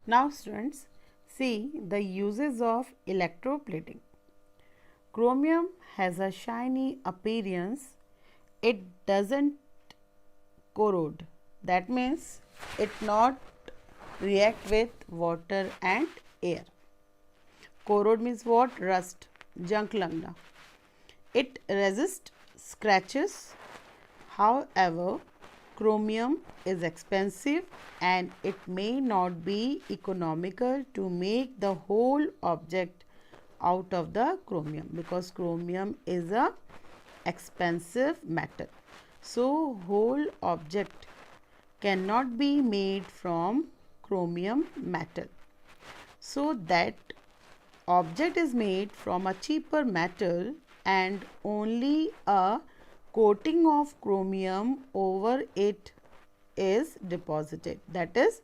Now students, see the uses of electroplating. Chromium has a shiny appearance. It doesn't corrode. That means it not react with water and air. Corrode means what? Rust, junk लगना. It resists scratches. However, chromium is expensive and it may not be economical to make the whole object out of the chromium, because chromium is a expensive metal. So whole object cannot be made from chromium metal. So that object is made from a cheaper metal and only a coating of chromium over it is deposited. That is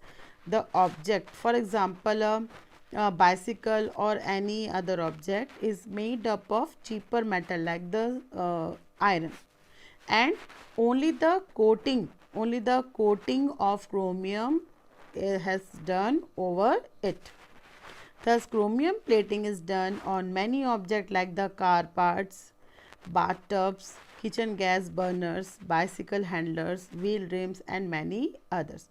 the object. For example, a bicycle or any other object is made up of cheaper metal like the iron, and only the coating of chromium has done over it. Thus, chromium plating is done on many objects like the car parts, bathtubs, kitchen gas burners, bicycle handlers, wheel rims, and many others.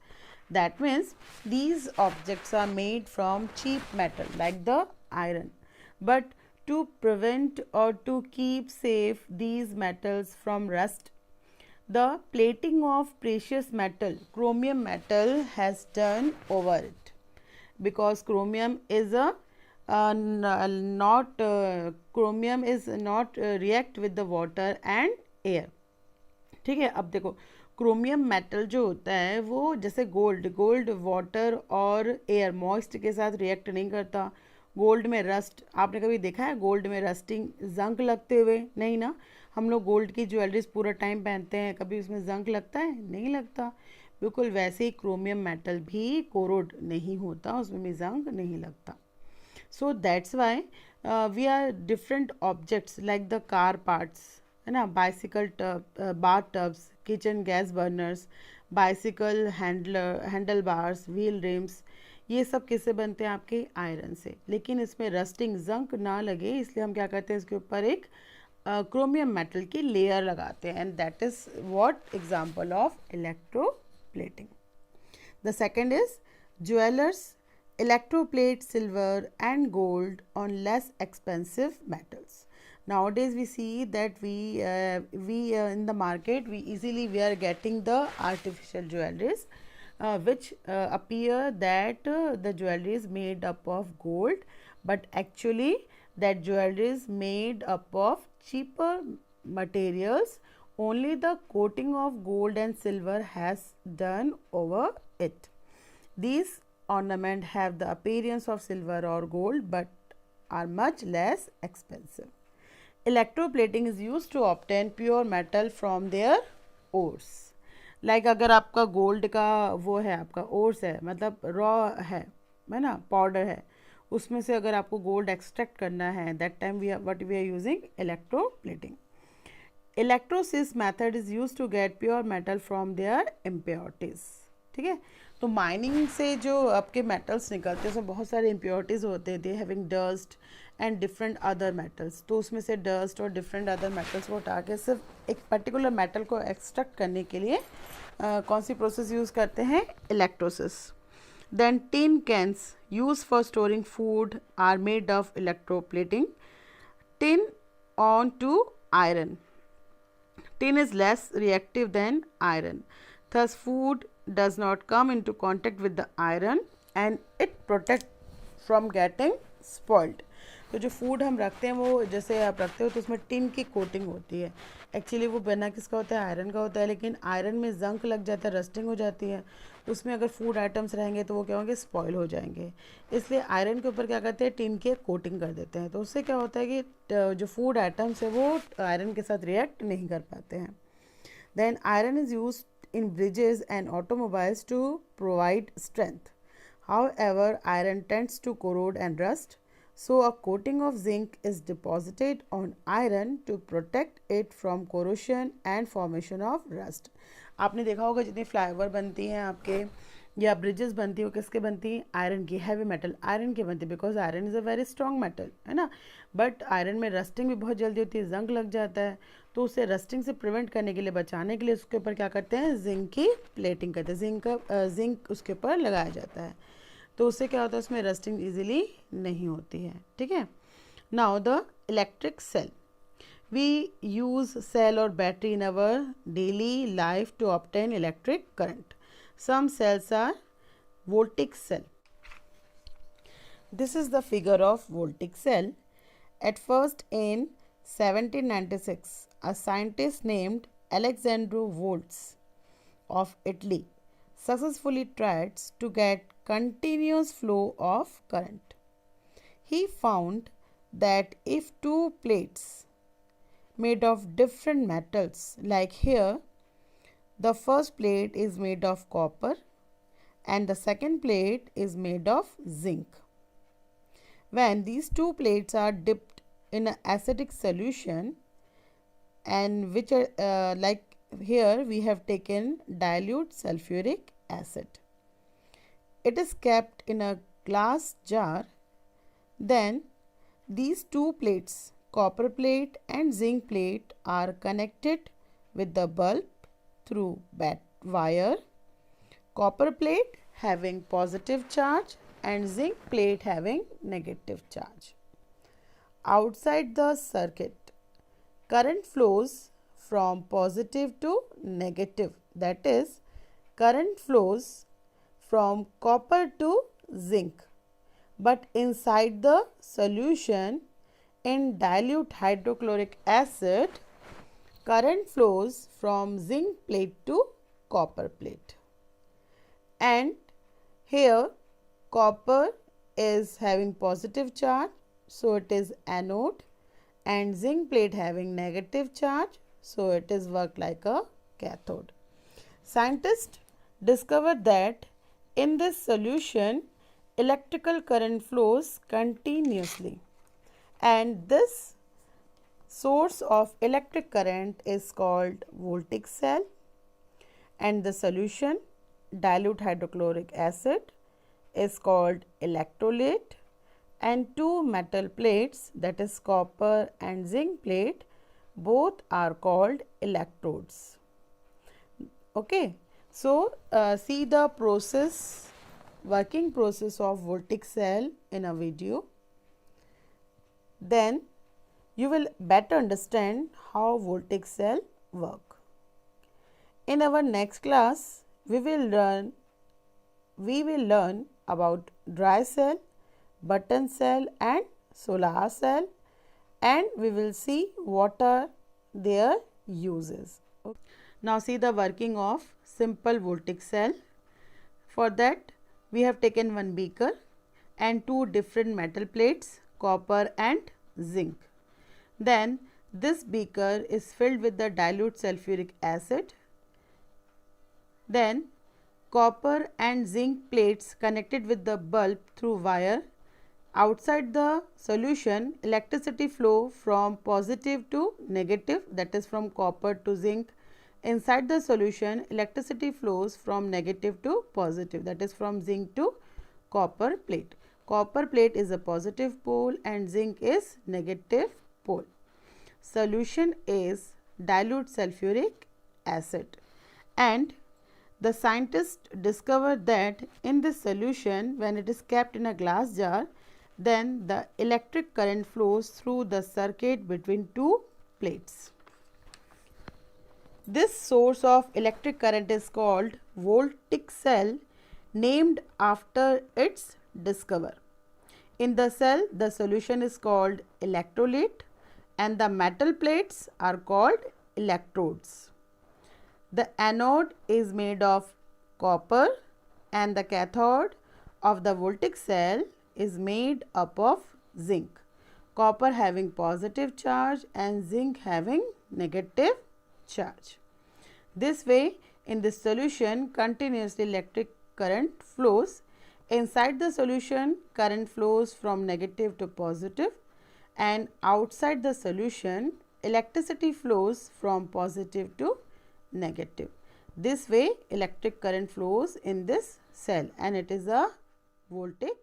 That means these objects are made from cheap metal like the iron. But to prevent or to keep safe these metals from rust, the plating of precious metal, chromium metal, has done over it, because chromium is a chromium is not react with the water and air. ठीक है. अब देखो chromium metal जो होता है वो जैसे gold water और एयर मॉइस्ट के साथ रिएक्ट नहीं करता. गोल्ड में रस्ट आपने कभी देखा है? गोल्ड में रस्टिंग जंक लगते हुए नहीं ना. हम लोग गोल्ड की ज्वेलरीज पूरा टाइम पहनते हैं, कभी उसमें जंक लगता है? नहीं लगता. बिल्कुल वैसे ही क्रोमियम मेटल भी कोरोड नहीं होता, उसमें भी जंग नहीं लगता. So that's why we are different objects like the car parts, है ना, bicycle bath tubs, kitchen gas burners, bicycle handle bars, wheel rims, ये सब किससे बनते हैं? आपके आयरन से. लेकिन इसमें रस्टिंग जंक ना लगे इसलिए हम क्या करते हैं, इसके ऊपर एक क्रोमियम मेटल की लेयर लगाते हैं, and that is what example of electroplating. The second is jewelers electroplate silver and gold on less expensive metals. Nowadays we see that we in the market we are getting the artificial jewelries which appear that the jewelry is made up of gold, but actually that jewelry is made up of cheaper materials. Only the coating of gold and silver has done over it. These ornaments have the appearance of silver or gold but are much less expensive. Electroplating is used to obtain pure metal from their ores. Like अगर आपका gold का वो है, आपका ores है, मतलब raw है ना, पाउडर है, उसमें से अगर आपको गोल्ड एक्सट्रैक्ट करना है, that time we are using electroplating. Electrolysis method is use to get pure metal from their impurities. ठीक है. तो माइनिंग से जो आपके मेटल्स निकलते हैं उसमें बहुत सारे इम्प्योरिटीज़ होते हैं, they having dust and different other metals. तो उसमें से डस्ट और डिफरेंट अदर मेटल्स को हटा के सिर्फ एक पर्टिकुलर मेटल को एक्सट्रैक्ट करने के लिए कौन सी प्रोसेस यूज़ करते हैं? Electrolysis. Then tin cans use for storing food are made of electroplating. Tin on to iron. Tin is less reactive than iron. Thus, food does not come into contact with the iron and it protects from getting spoiled. तो जो food हम रखते हैं वो जैसे आप रखते हो तो उसमें टिन की कोटिंग होती है. एक्चुअली वो बना किसका होता है? आयरन का होता है. लेकिन आयरन में जंक लग जाता है, रस्टिंग हो जाती है. उसमें अगर फूड आइटम्स रहेंगे तो वो क्या होंगे? स्पॉइल हो जाएंगे. इसलिए आयरन के ऊपर क्या करते हैं? टिन की कोटिंग कर देते हैं. तो उससे क्या होता है कि जो फूड आइटम्स है वो आयरन के साथ रिएक्ट नहीं कर पाते हैं. Then iron is use in bridges and automobiles to provide strength. However, iron tends to corrode and rust, so a coating of zinc is deposited on iron to protect it from corrosion and formation of rust. आपने देखा होगा जितनी flyover बनती हैं आपके या bridges बनती है वो किसके बनती है, आयरन की, हैवी मेटल आयरन की बनती है, because iron is a very strong metal, है ना। बट आयरन में रस्टिंग भी बहुत जल्दी होती है, जंग लग जाता है, तो उसे रस्टिंग से प्रिवेंट करने के लिए, बचाने के लिए उसके ऊपर क्या करते हैं, जिंक की प्लेटिंग करते हैं, जिंक उसके ऊपर लगाया जाता है, तो उससे क्या होता है, उसमें रस्टिंग ईजिली नहीं होती है, ठीक है। Now the electric cell, we use cell or battery in our daily life to obtain electric current. Some cells are voltaic cell. This is the figure of voltaic cell. At first in 1796, a scientist named Alexandru Volts of Italy successfully tried to get continuous flow of current. He found that if two plates made of different metals, like here the first plate is made of copper and the second plate is made of zinc. When these two plates are dipped in an acidic solution, and which are like here we have taken dilute sulfuric acid, it is kept in a glass jar. Then these two plates, copper plate and zinc plate, are connected with the bulb through wire, copper plate having positive charge and zinc plate having negative charge. Outside the circuit, current flows from positive to negative, that is, current flows from copper to zinc, but inside the solution in dilute hydrochloric acid, current flows from zinc plate to copper plate. And here copper is having positive charge, so it is anode, and zinc plate having negative charge, so it is work like a cathode. Scientists discovered that in this solution electrical current flows continuously, and this source of electric current is called voltaic cell, and the solution dilute hydrochloric acid is called electrolyte, and two metal plates, that is copper and zinc plate, both are called electrodes. Okay, so see the process, working process of voltaic cell in a video. Then you will better understand how voltaic cell work. In our next class, we will learn about dry cell, button cell and solar cell, and we will see what are their uses. Now see the working of simple voltaic cell. For that we have taken one beaker and two different metal plates, copper and zinc. Then this beaker is filled with the dilute sulfuric acid. Then copper and zinc plates connected with the bulb through wire. Outside the solution, electricity flow from positive to negative, that is from copper to zinc. Inside the solution, electricity flows from negative to positive, that is from zinc to copper plate. Copper plate is a positive pole and zinc is negative pole. Solution is dilute sulfuric acid, and the scientists discovered that in this solution, when it is kept in a glass jar, then the electric current flows through the circuit between two plates. This source of electric current is called voltaic cell, named after its discoverer. In the cell, the solution is called electrolyte and the metal plates are called electrodes. The anode is made of copper and the cathode of the voltaic cell is made up of zinc, copper having positive charge and zinc having negative charge. This way, in this solution, continuously electric current flows. Inside the solution, current flows from negative to positive, and outside the solution, electricity flows from positive to negative. This way electric current flows in this cell and it is a voltaic